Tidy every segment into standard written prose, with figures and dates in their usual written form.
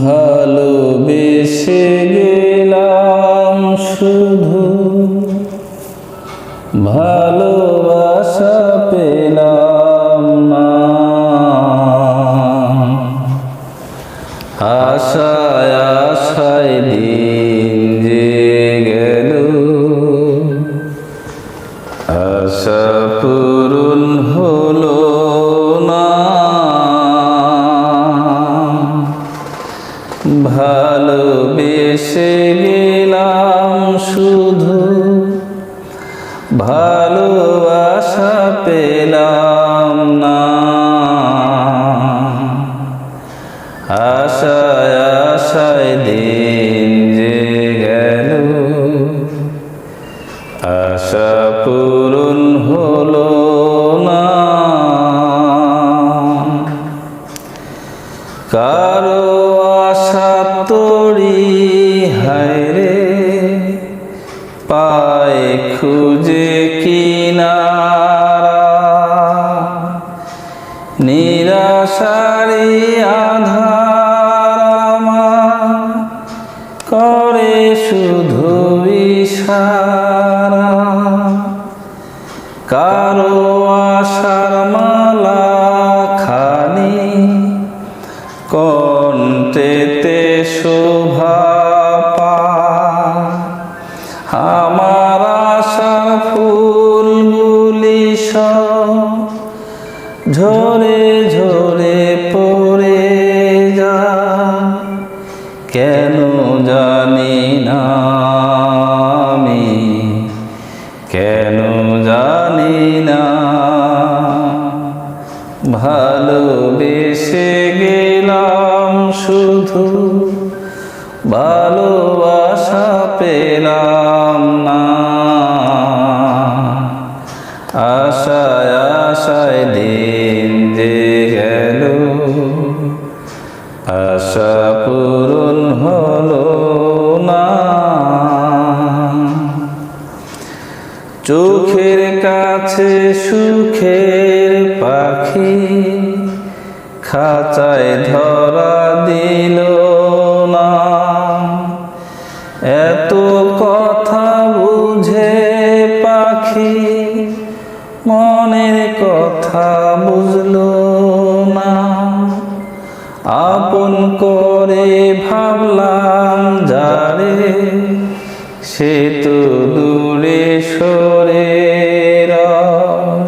ভালোবেসে গেলাম শুধু ভালোবাসা পেলাম না। আশায় আশায় দিন যে গেল, আশা পূরণ হলো না। ভালোবেসে গেলাম শুধু ভালোবাসা পেলাম না। আশায় আশায় দিন যে গেল, আশা পূরণ হলো না। কারো আশা তরি হায়রে, পায় খুঁজে কিনারা। নিরাশারি আধার করে শুধু ইশারা। কারো আশার মালা খানি কণ্ঠেতে শোভা পায়। আমার আশার ফুলগুলি সব ঝরে ঝরে পড়ে যায়। কেন জানি না আমি, কেন জানি না। ভালোবেসে গেলাম শুধু ভালোবাসা পেলাম না। আশায় আশায় দিন যে গেল, আশা পূরণ হলো না। চোখের কাছে সুখের পাখি খাঁচায় ধরা দিল না। এত কথা বুঝে পাখি মনের কথা বুঝলো না। আপন করে ভাবলাম যারে, সে তো দূরে সরে রয়।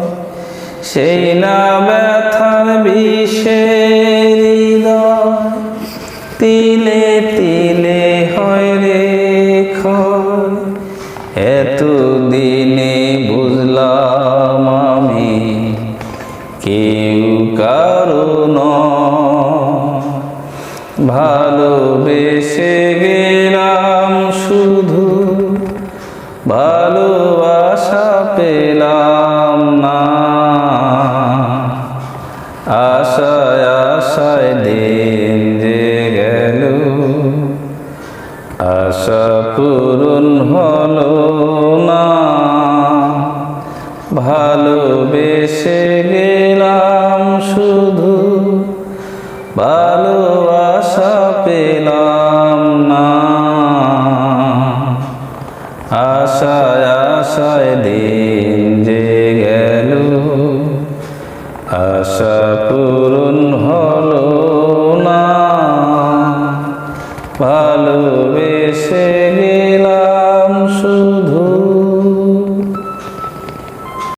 সেই না ব্যথার বিষের হৃদয়, তিলে তিলে হয় রে ক্ষয়। এতদিনে বুঝলাম আমি কেউ কারো নয়। ভালোবেসে গেলাম শুধু ভালোবাসা পেলাম না। আশায় আশায় দিন যে গেল, আশা পূরণ হলো না। ভালোবেসে গেলাম শুধু ভালোবাসা পেলাম না। আশায় আশায় দিন যে গেল, আশা পূরণ হলো না। ভালোবেসে